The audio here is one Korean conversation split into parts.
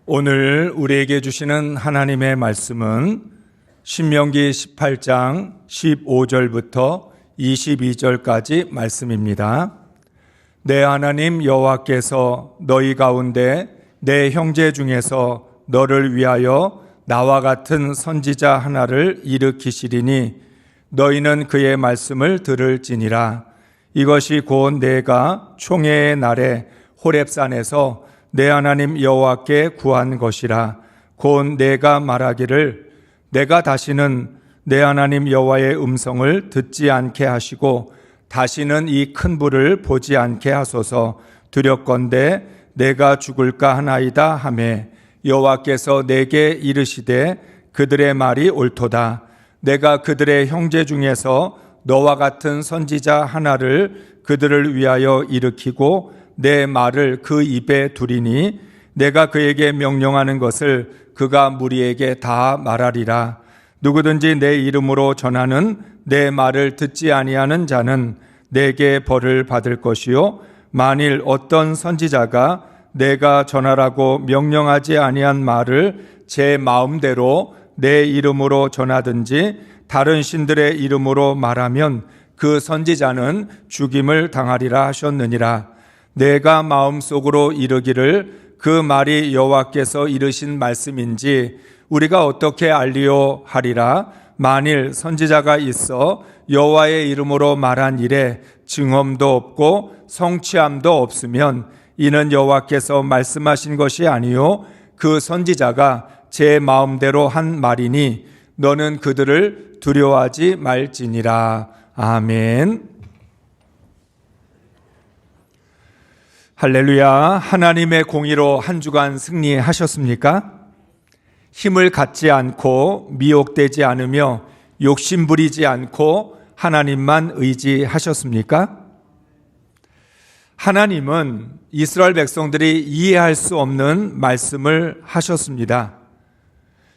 오늘 우리에게 주시는 하나님의 말씀은 신명기 18장 15절부터 22절까지 말씀입니다. 내 하나님 여호와께서 너희 가운데 내 형제 중에서 너를 위하여 나와 같은 선지자 하나를 일으키시리니 너희는 그의 말씀을 들을지니라. 이것이 곧 내가 총회의 날에 호렙산에서 내 하나님 여호와께 구한 것이라. 곧 내가 말하기를 내가 다시는 내 하나님 여호와의 음성을 듣지 않게 하시고 다시는 이 큰 불을 보지 않게 하소서. 두렵건대 내가 죽을까 하나이다 하매 여호와께서 내게 이르시되 그들의 말이 옳도다. 내가 그들의 형제 중에서 너와 같은 선지자 하나를 그들을 위하여 일으키고 내 말을 그 입에 두리니 내가 그에게 명령하는 것을 그가 무리에게 다 말하리라. 누구든지 내 이름으로 전하는 내 말을 듣지 아니하는 자는 내게 벌을 받을 것이요 만일 어떤 선지자가 내가 전하라고 명령하지 아니한 말을 제 마음대로 내 이름으로 전하든지 다른 신들의 이름으로 말하면 그 선지자는 죽임을 당하리라 하셨느니라. 내가 마음속으로 이르기를 그 말이 여호와께서 이르신 말씀인지 우리가 어떻게 알리요 하리라. 만일 선지자가 있어 여호와의 이름으로 말한 일에 증언도 없고 성취함도 없으면 이는 여호와께서 말씀하신 것이 아니요 그 선지자가 제 마음대로 한 말이니 너는 그들을 두려워하지 말지니라. 아멘. 할렐루야. 하나님의 공의로 한 주간 승리하셨습니까? 힘을 갖지 않고 미혹되지 않으며 욕심부리지 않고 하나님만 의지하셨습니까? 하나님은 이스라엘 백성들이 이해할 수 없는 말씀을 하셨습니다.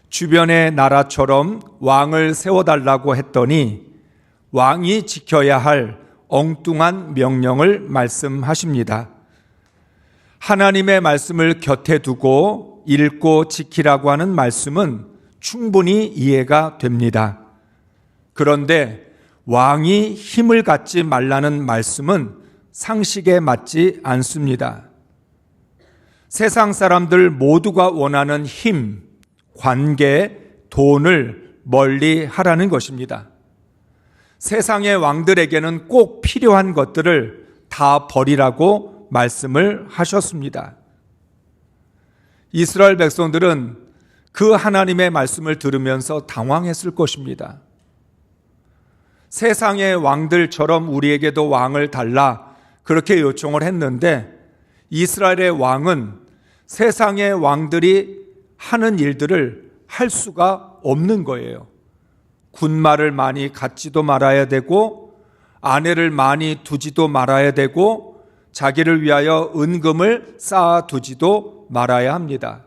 주변의 나라처럼 왕을 세워달라고 했더니 왕이 지켜야 할 엉뚱한 명령을 말씀하십니다. 하나님의 말씀을 곁에 두고 읽고 지키라고 하는 말씀은 충분히 이해가 됩니다. 그런데 왕이 힘을 갖지 말라는 말씀은 상식에 맞지 않습니다. 세상 사람들 모두가 원하는 힘, 관계, 돈을 멀리 하라는 것입니다. 세상의 왕들에게는 꼭 필요한 것들을 다 버리라고 말씀을 하셨습니다. 이스라엘 백성들은 그 하나님의 말씀을 들으면서 당황했을 것입니다. 세상의 왕들처럼 우리에게도 왕을 달라 그렇게 요청을 했는데 이스라엘의 왕은 세상의 왕들이 하는 일들을 할 수가 없는 거예요. 군마를 많이 갖지도 말아야 되고 아내를 많이 두지도 말아야 되고 자기를 위하여 은금을 쌓아두지도 말아야 합니다.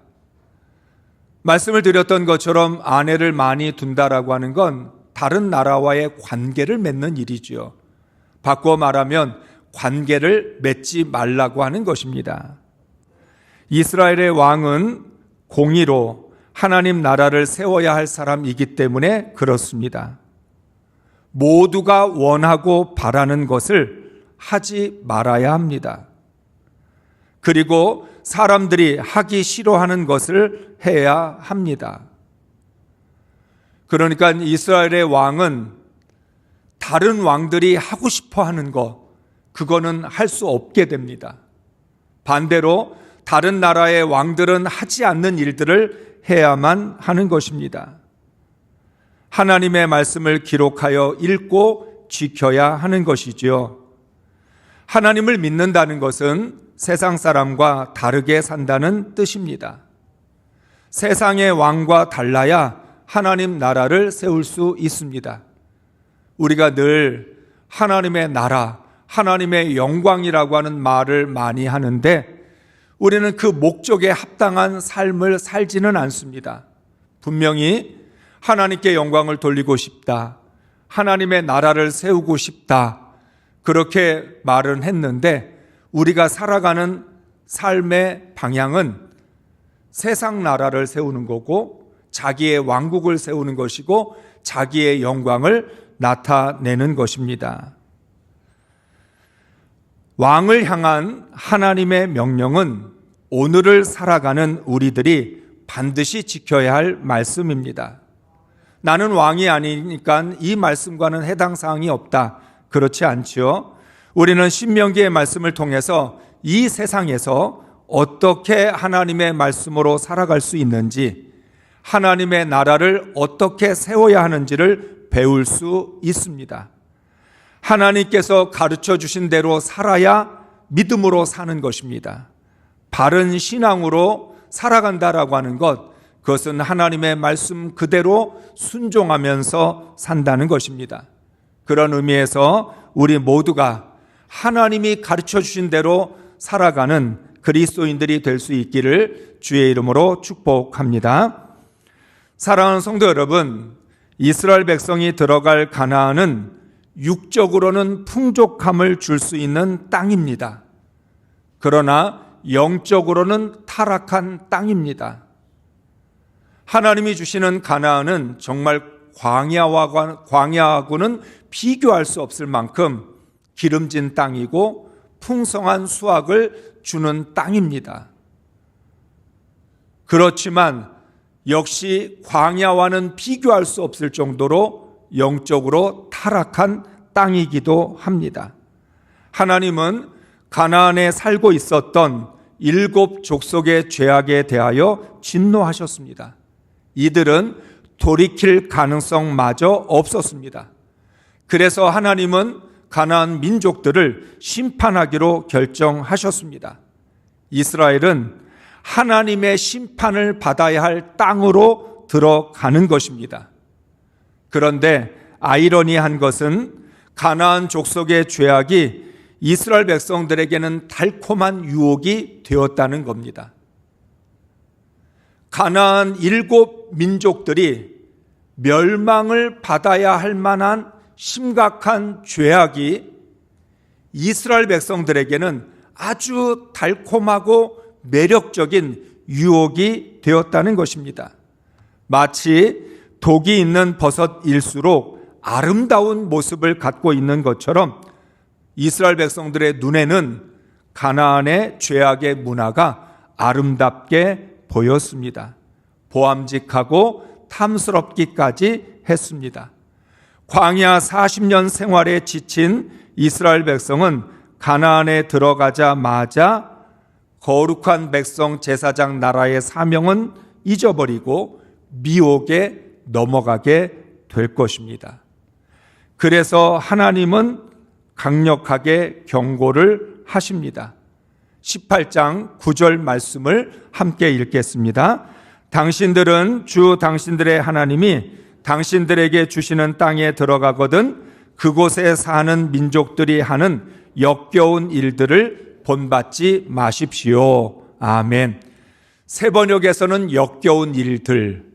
말씀을 드렸던 것처럼 아내를 많이 둔다라고 하는 건 다른 나라와의 관계를 맺는 일이죠. 바꿔 말하면 관계를 맺지 말라고 하는 것입니다. 이스라엘의 왕은 공의로 하나님 나라를 세워야 할 사람이기 때문에 그렇습니다. 모두가 원하고 바라는 것을 하지 말아야 합니다. 그리고 사람들이 하기 싫어하는 것을 해야 합니다. 그러니까 이스라엘의 왕은 다른 왕들이 하고 싶어 하는 것, 그거는 할 수 없게 됩니다. 반대로 다른 나라의 왕들은 하지 않는 일들을 해야만 하는 것입니다. 하나님의 말씀을 기록하여 읽고 지켜야 하는 것이지요. 하나님을 믿는다는 것은 세상 사람과 다르게 산다는 뜻입니다. 세상의 왕과 달라야 하나님 나라를 세울 수 있습니다. 우리가 늘 하나님의 나라, 하나님의 영광이라고 하는 말을 많이 하는데 우리는 그 목적에 합당한 삶을 살지는 않습니다. 분명히 하나님께 영광을 돌리고 싶다, 하나님의 나라를 세우고 싶다, 그렇게 말은 했는데 우리가 살아가는 삶의 방향은 세상 나라를 세우는 거고 자기의 왕국을 세우는 것이고 자기의 영광을 나타내는 것입니다. 왕을 향한 하나님의 명령은 오늘을 살아가는 우리들이 반드시 지켜야 할 말씀입니다. 나는 왕이 아니니까 이 말씀과는 해당 사항이 없다. 그렇지 않지요. 우리는 신명기의 말씀을 통해서 이 세상에서 어떻게 하나님의 말씀으로 살아갈 수 있는지, 하나님의 나라를 어떻게 세워야 하는지를 배울 수 있습니다. 하나님께서 가르쳐 주신 대로 살아야 믿음으로 사는 것입니다. 바른 신앙으로 살아간다라고 하는 것, 그것은 하나님의 말씀 그대로 순종하면서 산다는 것입니다. 그런 의미에서 우리 모두가 하나님이 가르쳐 주신 대로 살아가는 그리스도인들이 될 수 있기를 주의 이름으로 축복합니다. 사랑하는 성도 여러분, 이스라엘 백성이 들어갈 가나안은 육적으로는 풍족함을 줄 수 있는 땅입니다. 그러나 영적으로는 타락한 땅입니다. 하나님이 주시는 가나안은 정말 광야하고는 비교할 수 없을 만큼 기름진 땅이고 풍성한 수확을 주는 땅입니다. 그렇지만 역시 광야와는 비교할 수 없을 정도로 영적으로 타락한 땅이기도 합니다. 하나님은 가나안에 살고 있었던 7 족속의 죄악에 대하여 진노하셨습니다. 이들은 돌이킬 가능성마저 없었습니다. 그래서 하나님은 가나안 민족들을 심판하기로 결정하셨습니다. 이스라엘은 하나님의 심판을 받아야 할 땅으로 들어가는 것입니다. 그런데 아이러니한 것은 가나안 족속의 죄악이 이스라엘 백성들에게는 달콤한 유혹이 되었다는 겁니다. 가나안 7 민족들이 멸망을 받아야 할 만한 심각한 죄악이 이스라엘 백성들에게는 아주 달콤하고 매력적인 유혹이 되었다는 것입니다. 마치 독이 있는 버섯일수록 아름다운 모습을 갖고 있는 것처럼 이스라엘 백성들의 눈에는 가나안의 죄악의 문화가 아름답게 보였습니다. 보암직하고 탐스럽기까지 했습니다. 광야 40년 생활에 지친 이스라엘 백성은 가나안에 들어가자마자 거룩한 백성 제사장 나라의 사명은 잊어버리고 미혹에 넘어가게 될 것입니다. 그래서 하나님은 강력하게 경고를 하십니다. 18장 9절 말씀을 함께 읽겠습니다. 당신들은 주 당신들의 하나님이 당신들에게 주시는 땅에 들어가거든 그곳에 사는 민족들이 하는 역겨운 일들을 본받지 마십시오. 아멘. 새 번역에서는 역겨운 일들,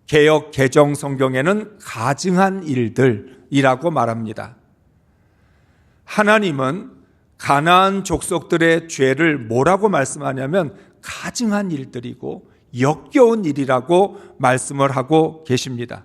개역 개정 성경에는 가증한 일들이라고 말합니다. 하나님은 가나안 족속들의 죄를 뭐라고 말씀하냐면 가증한 일들이고 역겨운 일이라고 말씀을 하고 계십니다.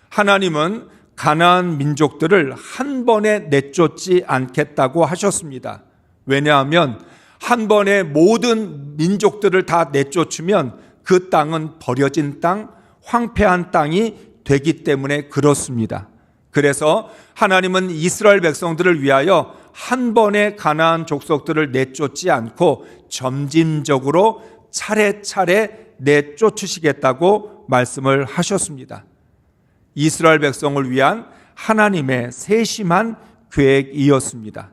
하나님은 가나안 민족들을 한 번에 내쫓지 않겠다고 하셨습니다. 왜냐하면 한 번에 모든 민족들을 다 내쫓으면 그 땅은 버려진 땅, 황폐한 땅이 되기 때문에 그렇습니다. 그래서 하나님은 이스라엘 백성들을 위하여 한 번에 가나안 족속들을 내쫓지 않고 점진적으로 차례차례 내쫓으시겠다고 말씀을 하셨습니다. 이스라엘 백성을 위한 하나님의 세심한 계획이었습니다.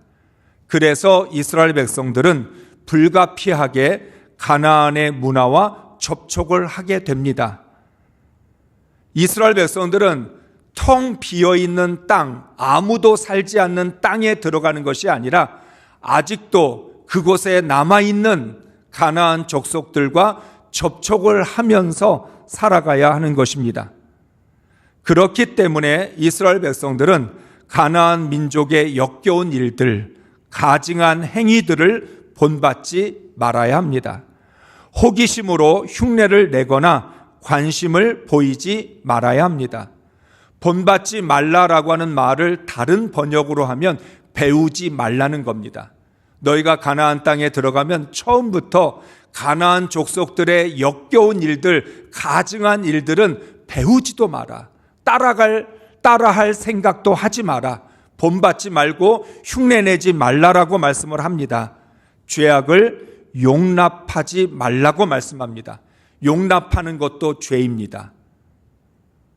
그래서 이스라엘 백성들은 불가피하게 가나안의 문화와 접촉을 하게 됩니다. 이스라엘 백성들은 텅 비어있는 땅, 아무도 살지 않는 땅에 들어가는 것이 아니라 아직도 그곳에 남아있는 가나안 족속들과 접촉을 하면서 살아가야 하는 것입니다. 그렇기 때문에 이스라엘 백성들은 가나안 민족의 역겨운 일들, 가증한 행위들을 본받지 말아야 합니다. 호기심으로 흉내를 내거나 관심을 보이지 말아야 합니다. 본받지 말라라고 하는 말을 다른 번역으로 하면 배우지 말라는 겁니다. 너희가 가나안 땅에 들어가면 처음부터 가나안 족속들의 역겨운 일들, 가증한 일들은 배우지도 마라. 따라할 생각도 하지 마라. 본받지 말고 흉내내지 말라라고 말씀을 합니다. 죄악을 용납하지 말라고 말씀합니다. 용납하는 것도 죄입니다.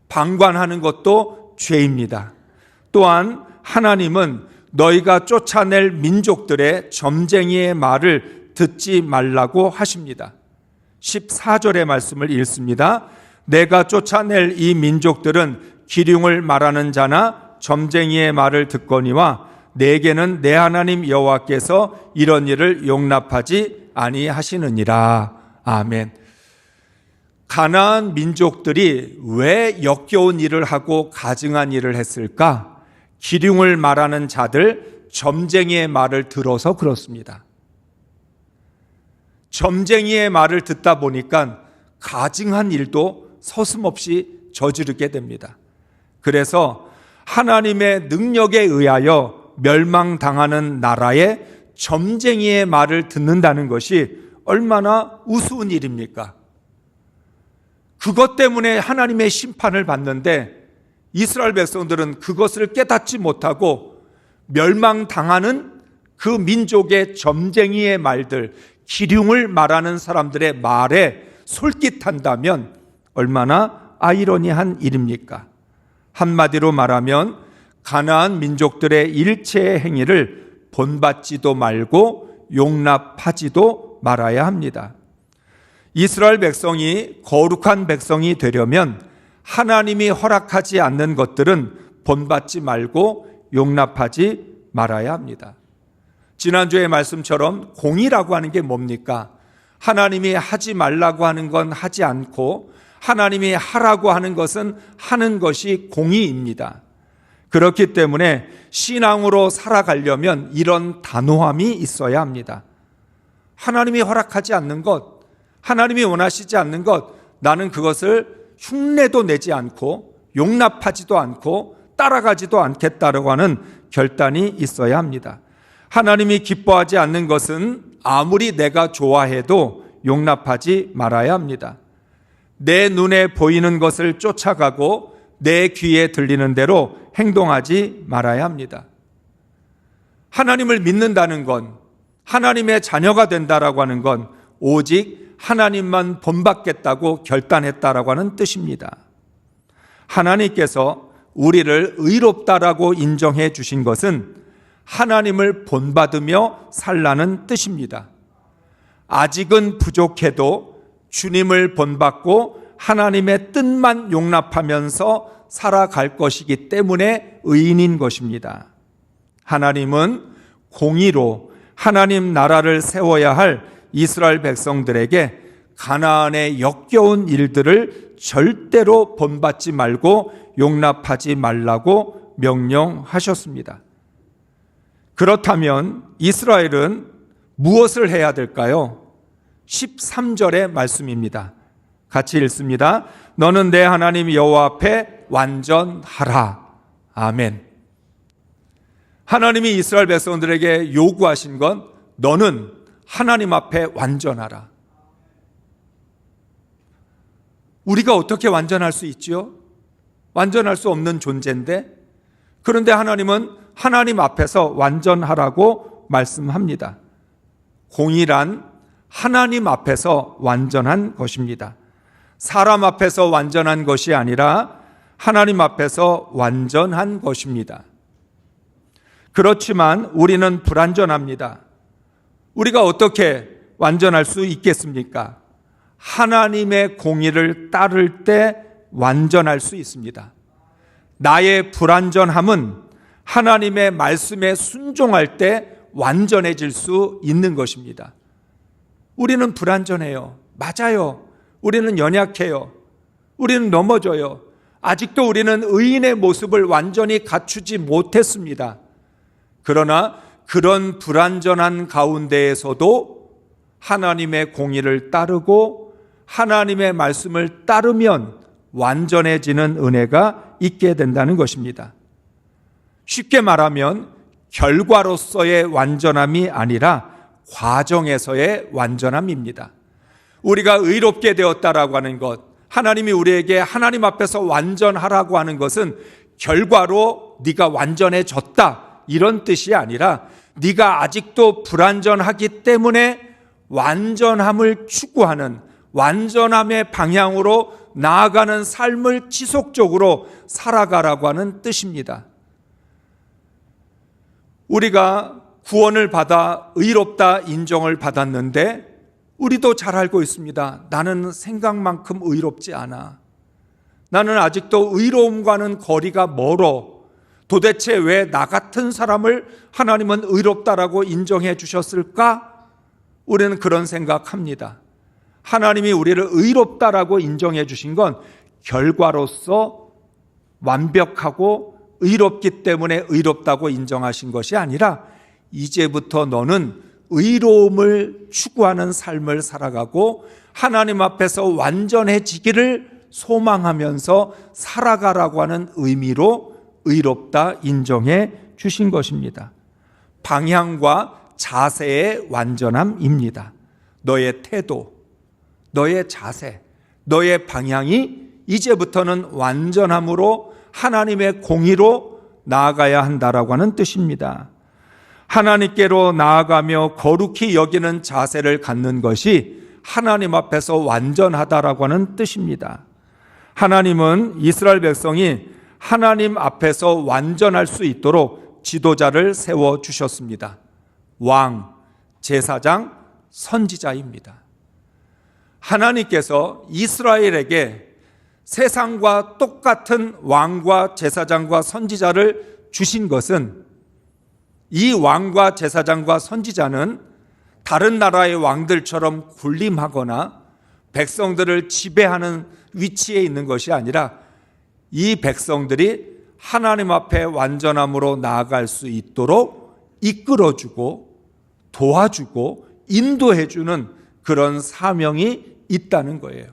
방관하는 것도 죄입니다. 또한 하나님은 너희가 쫓아낼 민족들의 점쟁이의 말을 듣지 말라고 하십니다. 14절의 말씀을 읽습니다. 내가 쫓아낼 이 민족들은 기륭을 말하는 자나 점쟁이의 말을 듣거니와 내게는 내 하나님 여호와께서 이런 일을 용납하지 아니하시느니라. 아멘. 가나안 민족들이 왜 역겨운 일을 하고 가증한 일을 했을까? 기륭을 말하는 자들, 점쟁이의 말을 들어서 그렇습니다. 점쟁이의 말을 듣다 보니까 가증한 일도 서슴없이 저지르게 됩니다. 그래서 하나님의 능력에 의하여 멸망당하는 나라에 점쟁이의 말을 듣는다는 것이 얼마나 우스운 일입니까? 그것 때문에 하나님의 심판을 받는데 이스라엘 백성들은 그것을 깨닫지 못하고 멸망당하는 그 민족의 점쟁이의 말들, 기륭을 말하는 사람들의 말에 솔깃한다면 얼마나 아이러니한 일입니까? 한마디로 말하면 가나안 민족들의 일체의 행위를 본받지도 말고 용납하지도 말아야 합니다. 이스라엘 백성이 거룩한 백성이 되려면 하나님이 허락하지 않는 것들은 본받지 말고 용납하지 말아야 합니다. 지난주의 말씀처럼 공의라고 하는 게 뭡니까? 하나님이 하지 말라고 하는 건 하지 않고 하나님이 하라고 하는 것은 하는 것이 공의입니다. 그렇기 때문에 신앙으로 살아가려면 이런 단호함이 있어야 합니다. 하나님이 허락하지 않는 것, 하나님이 원하시지 않는 것, 나는 그것을 흉내도 내지 않고 용납하지도 않고 따라가지도 않겠다라고 하는 결단이 있어야 합니다. 하나님이 기뻐하지 않는 것은 아무리 내가 좋아해도 용납하지 말아야 합니다. 내 눈에 보이는 것을 쫓아가고 내 귀에 들리는 대로 행동하지 말아야 합니다. 하나님을 믿는다는 건, 하나님의 자녀가 된다라고 하는 건 오직 하나님만 본받겠다고 결단했다라고 하는 뜻입니다. 하나님께서 우리를 의롭다라고 인정해 주신 것은 하나님을 본받으며 살라는 뜻입니다. 아직은 부족해도 주님을 본받고 하나님의 뜻만 용납하면서 살아갈 것이기 때문에 의인인 것입니다. 하나님은 공의로 하나님 나라를 세워야 할 이스라엘 백성들에게 가나안의 역겨운 일들을 절대로 본받지 말고 용납하지 말라고 명령하셨습니다. 그렇다면 이스라엘은 무엇을 해야 될까요? 13절의 말씀입니다. 같이 읽습니다. 너는 내 하나님 여호와 앞에 완전하라. 아멘. 하나님이 이스라엘 백성들에게 요구하신 건 너는 하나님 앞에 완전하라. 우리가 어떻게 완전할 수 있지요? 완전할 수 없는 존재인데, 그런데 하나님은 하나님 앞에서 완전하라고 말씀합니다. 공의란 하나님 앞에서 완전한 것입니다. 사람 앞에서 완전한 것이 아니라 하나님 앞에서 완전한 것입니다. 그렇지만 우리는 불완전합니다. 우리가 어떻게 완전할 수 있겠습니까? 하나님의 공의를 따를 때 완전할 수 있습니다. 나의 불완전함은 하나님의 말씀에 순종할 때 완전해질 수 있는 것입니다. 우리는 불완전해요. 맞아요. 우리는 연약해요. 우리는 넘어져요. 아직도 우리는 의인의 모습을 완전히 갖추지 못했습니다. 그러나 그런 불완전한 가운데에서도 하나님의 공의를 따르고 하나님의 말씀을 따르면 완전해지는 은혜가 있게 된다는 것입니다. 쉽게 말하면 결과로서의 완전함이 아니라 과정에서의 완전함입니다. 우리가 의롭게 되었다라고 하는 것, 하나님이 우리에게 하나님 앞에서 완전하라고 하는 것은 결과로 네가 완전해졌다 이런 뜻이 아니라 네가 아직도 불완전하기 때문에 완전함을 추구하는, 완전함의 방향으로 나아가는 삶을 지속적으로 살아가라고 하는 뜻입니다. 우리가 구원을 받아 의롭다 인정을 받았는데 우리도 잘 알고 있습니다. 나는 생각만큼 의롭지 않아. 나는 아직도 의로움과는 거리가 멀어. 도대체 왜 나 같은 사람을 하나님은 의롭다라고 인정해 주셨을까? 우리는 그런 생각합니다. 하나님이 우리를 의롭다라고 인정해 주신 건 결과로서 완벽하고 의롭기 때문에 의롭다고 인정하신 것이 아니라 이제부터 너는 의로움을 추구하는 삶을 살아가고 하나님 앞에서 완전해지기를 소망하면서 살아가라고 하는 의미로 의롭다 인정해 주신 것입니다. 방향과 자세의 완전함입니다. 너의 태도, 너의 자세, 너의 방향이 이제부터는 완전함으로 하나님의 공의로 나아가야 한다라고 하는 뜻입니다. 하나님께로 나아가며 거룩히 여기는 자세를 갖는 것이 하나님 앞에서 완전하다라고 하는 뜻입니다. 하나님은 이스라엘 백성이 하나님 앞에서 완전할 수 있도록 지도자를 세워주셨습니다. 왕, 제사장, 선지자입니다. 하나님께서 이스라엘에게 세상과 똑같은 왕과 제사장과 선지자를 주신 것은 이 왕과 제사장과 선지자는 다른 나라의 왕들처럼 군림하거나 백성들을 지배하는 위치에 있는 것이 아니라 이 백성들이 하나님 앞에 완전함으로 나아갈 수 있도록 이끌어주고 도와주고 인도해주는 그런 사명이 있다는 거예요.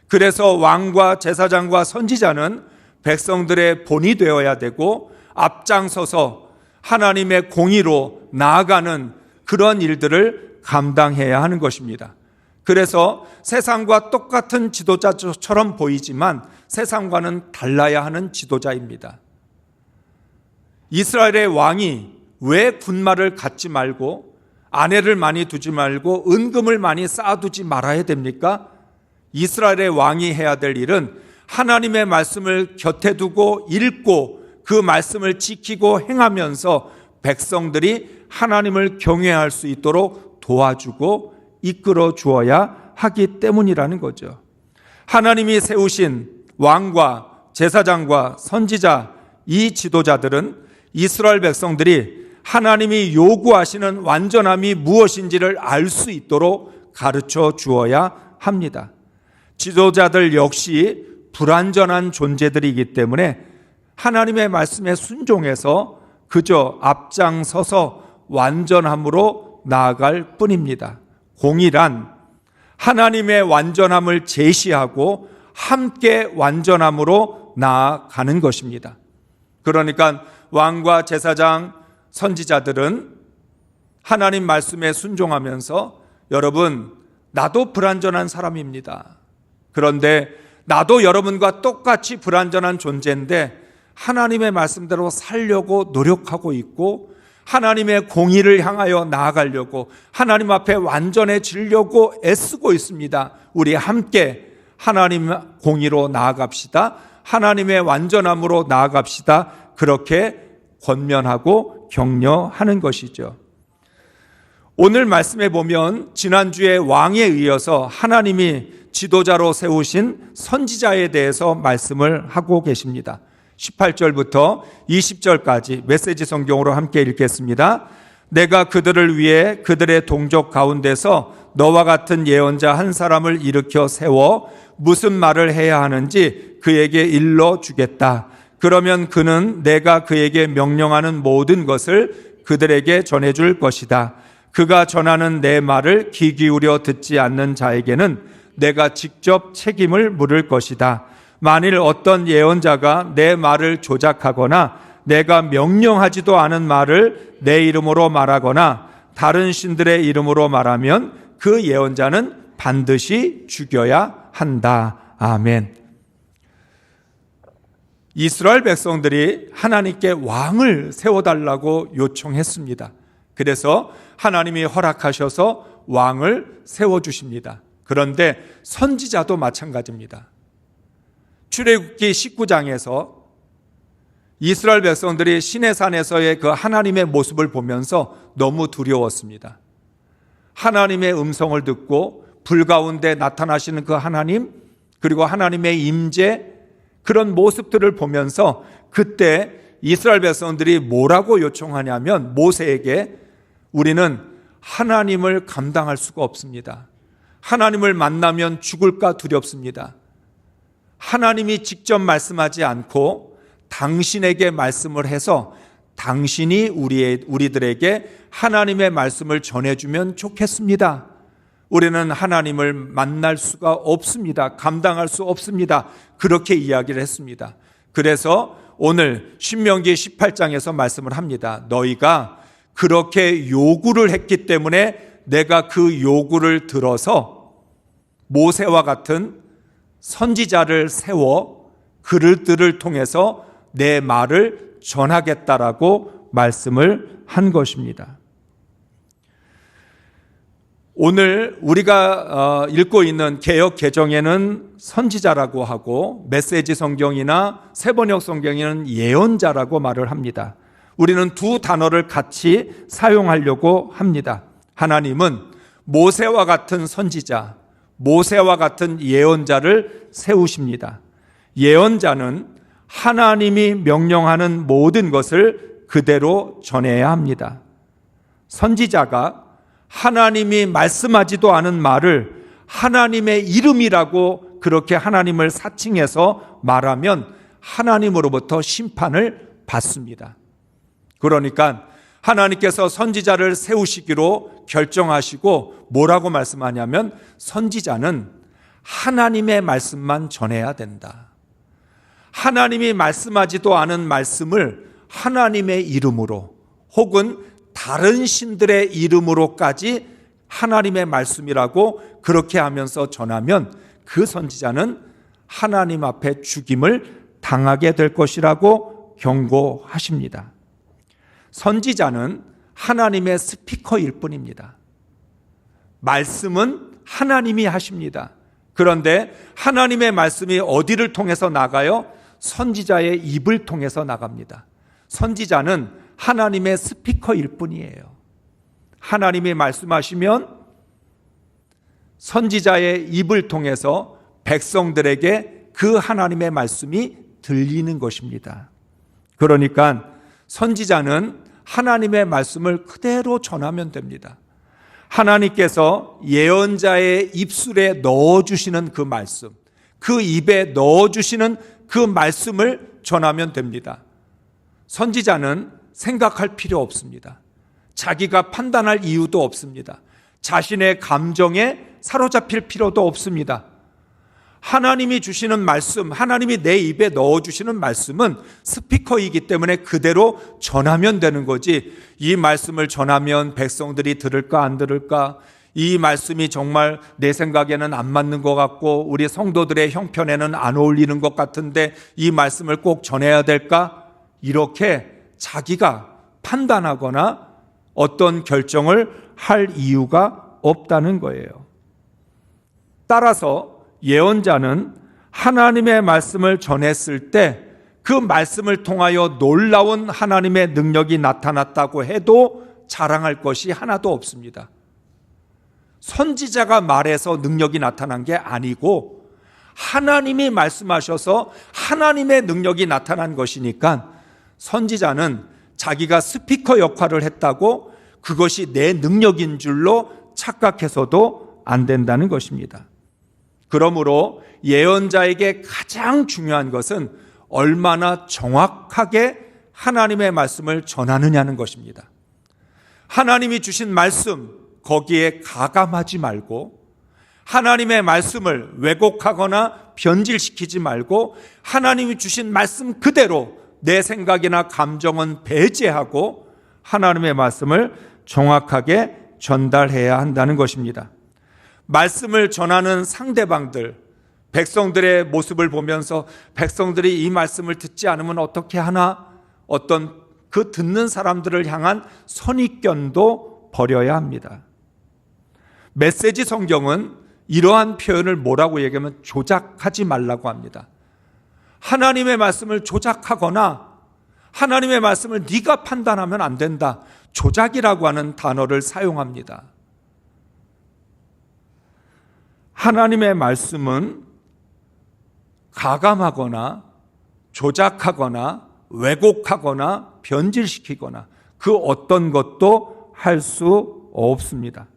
그래서 왕과 제사장과 선지자는 백성들의 본이 되어야 되고 앞장서서 하나님의 공의로 나아가는 그런 일들을 감당해야 하는 것입니다. 그래서 세상과 똑같은 지도자처럼 보이지만 세상과는 달라야 하는 지도자입니다. 이스라엘의 왕이 왜 군마를 갖지 말고 아내를 많이 두지 말고 은금을 많이 쌓아두지 말아야 됩니까? 이스라엘의 왕이 해야 될 일은 하나님의 말씀을 곁에 두고 읽고 그 말씀을 지키고 행하면서 백성들이 하나님을 경외할 수 있도록 도와주고 이끌어 주어야 하기 때문이라는 거죠. 하나님이 세우신 왕과 제사장과 선지자 이 지도자들은 이스라엘 백성들이 하나님이 요구하시는 완전함이 무엇인지를 알 수 있도록 가르쳐 주어야 합니다. 지도자들 역시 불완전한 존재들이기 때문에 하나님의 말씀에 순종해서 그저 앞장서서 완전함으로 나아갈 뿐입니다. 공의란 하나님의 완전함을 제시하고 함께 완전함으로 나아가는 것입니다. 그러니까 왕과 제사장, 선지자들은 하나님 말씀에 순종하면서 여러분, 나도 불완전한 사람입니다. 그런데 나도 여러분과 똑같이 불완전한 존재인데 하나님의 말씀대로 살려고 노력하고 있고 하나님의 공의를 향하여 나아가려고 하나님 앞에 완전해지려고 애쓰고 있습니다. 우리 함께 하나님 공의로 나아갑시다. 하나님의 완전함으로 나아갑시다. 그렇게 권면하고 격려하는 것이죠. 오늘 말씀에 보면 지난주에 왕에 이어서 하나님이 지도자로 세우신 선지자에 대해서 말씀을 하고 계십니다. 18절부터 20절까지 메시지 성경으로 함께 읽겠습니다. 내가 그들을 위해 그들의 동족 가운데서 너와 같은 예언자 한 사람을 일으켜 세워 무슨 말을 해야 하는지 그에게 일러 주겠다. 그러면 그는 내가 그에게 명령하는 모든 것을 그들에게 전해줄 것이다. 그가 전하는 내 말을 귀 기울여 듣지 않는 자에게는 내가 직접 책임을 물을 것이다. 만일 어떤 예언자가 내 말을 조작하거나 내가 명령하지도 않은 말을 내 이름으로 말하거나 다른 신들의 이름으로 말하면 그 예언자는 반드시 죽여야 한다. 아멘. 이스라엘 백성들이 하나님께 왕을 세워달라고 요청했습니다. 그래서 하나님이 허락하셔서 왕을 세워주십니다. 그런데 선지자도 마찬가지입니다. 출애굽기 19장에서 이스라엘 백성들이 시내산에서의 그 하나님의 모습을 보면서 너무 두려웠습니다. 하나님의 음성을 듣고 불 가운데 나타나시는 그 하나님, 그리고 하나님의 임재, 그런 모습들을 보면서 그때 이스라엘 백성들이 뭐라고 요청하냐면 모세에게 우리는 하나님을 감당할 수가 없습니다. 하나님을 만나면 죽을까 두렵습니다. 하나님이 직접 말씀하지 않고 당신에게 말씀을 해서 당신이 우리들에게 하나님의 말씀을 전해주면 좋겠습니다. 우리는 하나님을 만날 수가 없습니다. 감당할 수 없습니다. 그렇게 이야기를 했습니다. 그래서 오늘 신명기 18장에서 말씀을 합니다. 너희가 그렇게 요구를 했기 때문에 내가 그 요구를 들어서 모세와 같은 선지자를 세워 그들을 통해서 내 말을 전하겠다라고 말씀을 한 것입니다. 오늘 우리가 읽고 있는 개역 개정에는 선지자라고 하고 메시지 성경이나 새번역 성경에는 예언자라고 말을 합니다. 우리는 두 단어를 같이 사용하려고 합니다. 하나님은 모세와 같은 선지자, 모세와 같은 예언자를 세우십니다. 예언자는 하나님이 명령하는 모든 것을 그대로 전해야 합니다. 선지자가 하나님이 말씀하지도 않은 말을 하나님의 이름이라고 그렇게 하나님을 사칭해서 말하면 하나님으로부터 심판을 받습니다. 그러니까 하나님께서 선지자를 세우시기로 결정하시고 뭐라고 말씀하냐면 선지자는 하나님의 말씀만 전해야 된다. 하나님이 말씀하지도 않은 말씀을 하나님의 이름으로 혹은 다른 신들의 이름으로까지 하나님의 말씀이라고 그렇게 하면서 전하면 그 선지자는 하나님 앞에 죽임을 당하게 될 것이라고 경고하십니다. 선지자는 하나님의 스피커일 뿐입니다. 말씀은 하나님이 하십니다. 그런데 하나님의 말씀이 어디를 통해서 나가요? 선지자의 입을 통해서 나갑니다. 선지자는 하나님의 스피커일 뿐이에요. 하나님이 말씀하시면 선지자의 입을 통해서 백성들에게 그 하나님의 말씀이 들리는 것입니다. 그러니까 선지자는 하나님의 말씀을 그대로 전하면 됩니다. 하나님께서 예언자의 입술에 넣어주시는 그 말씀, 그 입에 넣어주시는 그 말씀을 전하면 됩니다. 선지자는 생각할 필요 없습니다. 자기가 판단할 이유도 없습니다. 자신의 감정에 사로잡힐 필요도 없습니다. 하나님이 주시는 말씀, 하나님이 내 입에 넣어주시는 말씀은 스피커이기 때문에 그대로 전하면 되는 거지, 이 말씀을 전하면 백성들이 들을까 안 들을까, 이 말씀이 정말 내 생각에는 안 맞는 것 같고 우리 성도들의 형편에는 안 어울리는 것 같은데 이 말씀을 꼭 전해야 될까, 이렇게 자기가 판단하거나 어떤 결정을 할 이유가 없다는 거예요. 따라서 예언자는 하나님의 말씀을 전했을 때 그 말씀을 통하여 놀라운 하나님의 능력이 나타났다고 해도 자랑할 것이 하나도 없습니다. 선지자가 말해서 능력이 나타난 게 아니고 하나님이 말씀하셔서 하나님의 능력이 나타난 것이니까 선지자는 자기가 스피커 역할을 했다고 그것이 내 능력인 줄로 착각해서도 안 된다는 것입니다. 그러므로 예언자에게 가장 중요한 것은 얼마나 정확하게 하나님의 말씀을 전하느냐는 것입니다. 하나님이 주신 말씀 거기에 가감하지 말고 하나님의 말씀을 왜곡하거나 변질시키지 말고 하나님이 주신 말씀 그대로 내 생각이나 감정은 배제하고 하나님의 말씀을 정확하게 전달해야 한다는 것입니다. 말씀을 전하는 상대방들, 백성들의 모습을 보면서 백성들이 이 말씀을 듣지 않으면 어떻게 하나, 어떤 그 듣는 사람들을 향한 선입견도 버려야 합니다. 메시지 성경은 이러한 표현을 뭐라고 얘기하면 조작하지 말라고 합니다. 하나님의 말씀을 조작하거나 하나님의 말씀을 네가 판단하면 안 된다. 조작이라고 하는 단어를 사용합니다. 하나님의 말씀은 가감하거나 조작하거나 왜곡하거나 변질시키거나 그 어떤 것도 할 수 없습니다.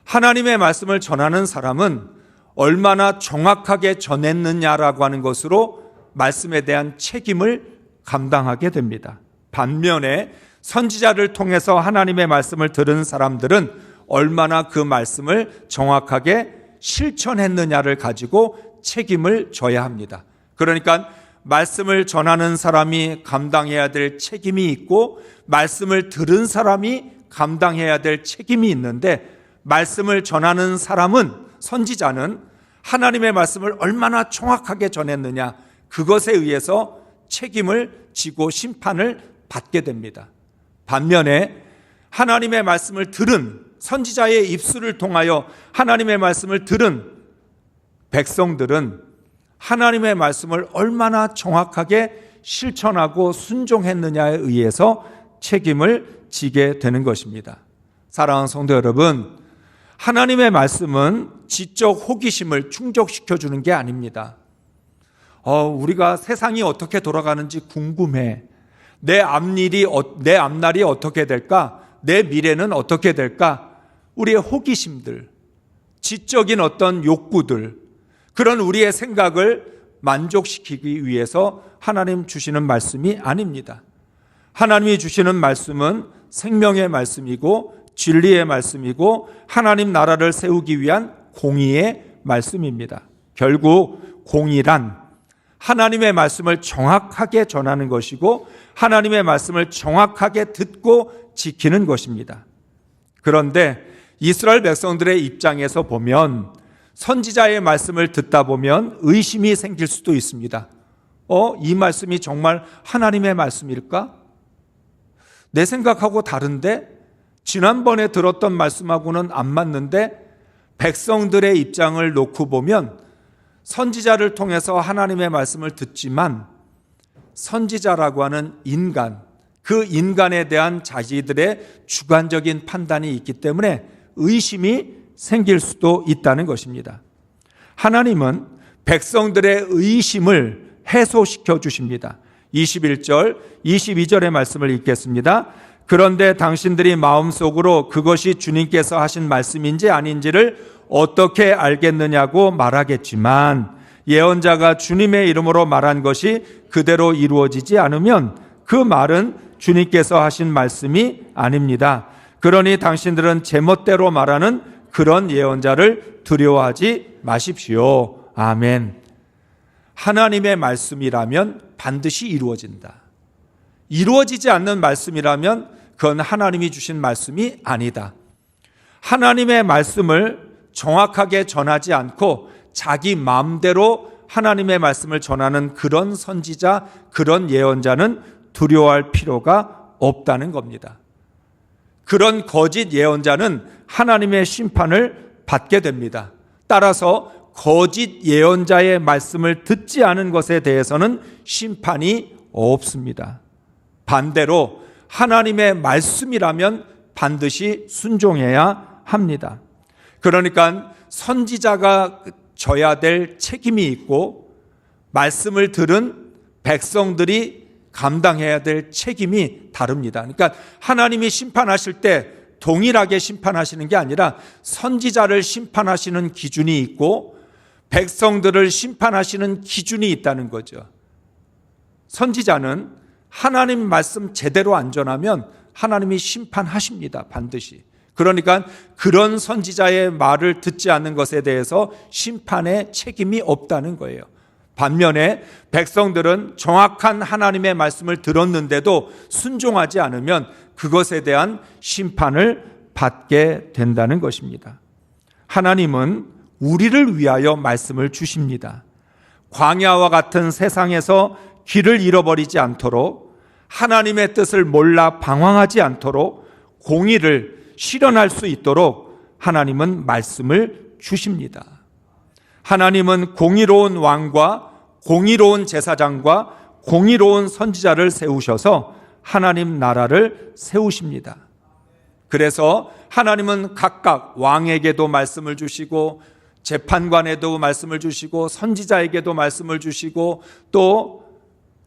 하나님의 말씀을 전하는 사람은 얼마나 정확하게 전했느냐라고 하는 것으로 말씀에 대한 책임을 감당하게 됩니다. 반면에 선지자를 통해서 하나님의 말씀을 들은 사람들은 얼마나 그 말씀을 정확하게 실천했느냐를 가지고 책임을 져야 합니다. 그러니까 말씀을 전하는 사람이 감당해야 될 책임이 있고 말씀을 들은 사람이 감당해야 될 책임이 있는데 말씀을 전하는 사람은, 선지자는 하나님의 말씀을 얼마나 정확하게 전했느냐, 그것에 의해서 책임을 지고 심판을 받게 됩니다. 반면에 하나님의 말씀을 들은, 선지자의 입술을 통하여 하나님의 말씀을 들은 백성들은 하나님의 말씀을 얼마나 정확하게 실천하고 순종했느냐에 의해서 책임을 지게 되는 것입니다. 사랑하는 성도 여러분, 하나님의 말씀은 지적 호기심을 충족시켜 주는 게 아닙니다. 우리가 세상이 어떻게 돌아가는지 궁금해. 내 앞날이 어떻게 될까? 내 미래는 어떻게 될까? 우리의 호기심들, 지적인 어떤 욕구들, 그런 우리의 생각을 만족시키기 위해서 하나님 주시는 말씀이 아닙니다. 하나님이 주시는 말씀은 생명의 말씀이고 진리의 말씀이고 하나님 나라를 세우기 위한 공의의 말씀입니다. 결국 공의란 하나님의 말씀을 정확하게 전하는 것이고 하나님의 말씀을 정확하게 듣고 지키는 것입니다. 그런데 이스라엘 백성들의 입장에서 보면 선지자의 말씀을 듣다 보면 의심이 생길 수도 있습니다. 이 말씀이 정말 하나님의 말씀일까? 내 생각하고 다른데? 지난번에 들었던 말씀하고는 안 맞는데? 백성들의 입장을 놓고 보면 선지자를 통해서 하나님의 말씀을 듣지만 선지자라고 하는 인간, 그 인간에 대한 자기들의 주관적인 판단이 있기 때문에 의심이 생길 수도 있다는 것입니다. 하나님은 백성들의 의심을 해소시켜 주십니다. 21절, 22절의 말씀을 읽겠습니다. 그런데 당신들이 마음속으로 그것이 주님께서 하신 말씀인지 아닌지를 어떻게 알겠느냐고 말하겠지만 예언자가 주님의 이름으로 말한 것이 그대로 이루어지지 않으면 그 말은 주님께서 하신 말씀이 아닙니다. 그러니 당신들은 제멋대로 말하는 그런 예언자를 두려워하지 마십시오. 아멘. 하나님의 말씀이라면 반드시 이루어진다. 이루어지지 않는 말씀이라면 그건 하나님이 주신 말씀이 아니다. 하나님의 말씀을 정확하게 전하지 않고 자기 마음대로 하나님의 말씀을 전하는 그런 선지자, 그런 예언자는 두려워할 필요가 없다는 겁니다. 그런 거짓 예언자는 하나님의 심판을 받게 됩니다. 따라서 거짓 예언자의 말씀을 듣지 않은 것에 대해서는 심판이 없습니다. 반대로 하나님의 말씀이라면 반드시 순종해야 합니다. 그러니까 선지자가 져야 될 책임이 있고 말씀을 들은 백성들이 감당해야 될 책임이 다릅니다. 그러니까 하나님이 심판하실 때 동일하게 심판하시는 게 아니라 선지자를 심판하시는 기준이 있고 백성들을 심판하시는 기준이 있다는 거죠. 선지자는 하나님 말씀 제대로 안 전하면 하나님이 심판하십니다. 반드시. 그러니까 그런 선지자의 말을 듣지 않는 것에 대해서 심판의 책임이 없다는 거예요. 반면에 백성들은 정확한 하나님의 말씀을 들었는데도 순종하지 않으면 그것에 대한 심판을 받게 된다는 것입니다. 하나님은 우리를 위하여 말씀을 주십니다. 광야와 같은 세상에서 길을 잃어버리지 않도록, 하나님의 뜻을 몰라 방황하지 않도록, 공의를 실현할 수 있도록 하나님은 말씀을 주십니다. 하나님은 공의로운 왕과 공의로운 제사장과 공의로운 선지자를 세우셔서 하나님 나라를 세우십니다. 그래서 하나님은 각각 왕에게도 말씀을 주시고 재판관에도 말씀을 주시고 선지자에게도 말씀을 주시고 또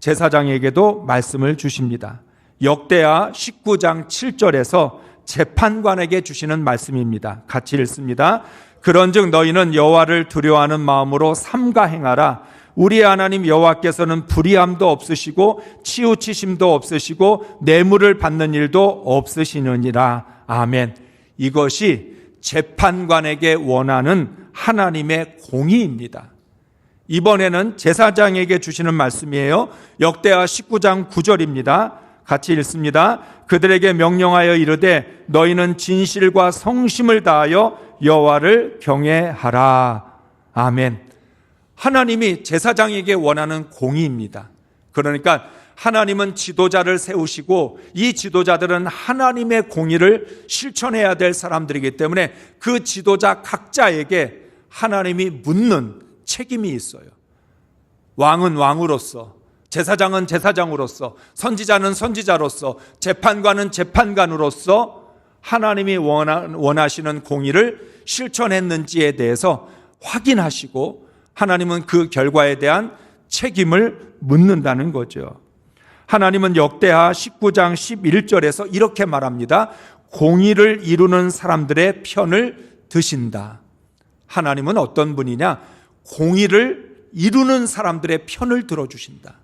제사장에게도 말씀을 주십니다. 역대하 19장 7절에서 재판관에게 주시는 말씀입니다. 같이 읽습니다. 그런즉 너희는 여호와를 두려워하는 마음으로 삼가 행하라. 우리 하나님 여호와께서는 불의함도 없으시고 치우치심도 없으시고 뇌물을 받는 일도 없으시느니라. 아멘. 이것이 재판관에게 원하는 하나님의 공의입니다. 이번에는 제사장에게 주시는 말씀이에요. 역대하 19장 9절입니다. 같이 읽습니다. 그들에게 명령하여 이르되 너희는 진실과 성심을 다하여 여호와를 경외하라. 아멘. 하나님이 제사장에게 원하는 공의입니다. 그러니까 하나님은 지도자를 세우시고 이 지도자들은 하나님의 공의를 실천해야 될 사람들이기 때문에 그 지도자 각자에게 하나님이 묻는 책임이 있어요. 왕은 왕으로서, 제사장은 제사장으로서, 선지자는 선지자로서, 재판관은 재판관으로서 하나님이 원하시는 공의를 실천했는지에 대해서 확인하시고 하나님은 그 결과에 대한 책임을 묻는다는 거죠. 하나님은 역대하 19장 11절에서 이렇게 말합니다. 공의를 이루는 사람들의 편을 드신다. 하나님은 어떤 분이냐? 공의를 이루는 사람들의 편을 들어주신다.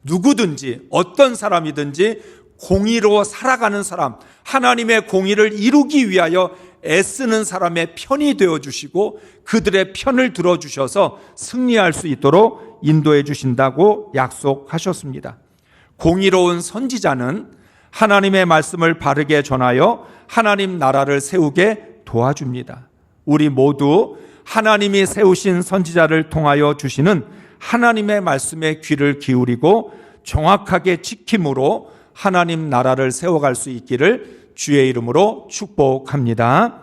누구든지 어떤 사람이든지 공의로 살아가는 사람, 하나님의 공의를 이루기 위하여 애쓰는 사람의 편이 되어주시고 그들의 편을 들어주셔서 승리할 수 있도록 인도해 주신다고 약속하셨습니다. 공의로운 선지자는 하나님의 말씀을 바르게 전하여 하나님 나라를 세우게 도와줍니다. 우리 모두 하나님이 세우신 선지자를 통하여 주시는 하나님의 말씀에 귀를 기울이고 정확하게 지킴으로 하나님 나라를 세워갈 수 있기를 주의 이름으로 축복합니다.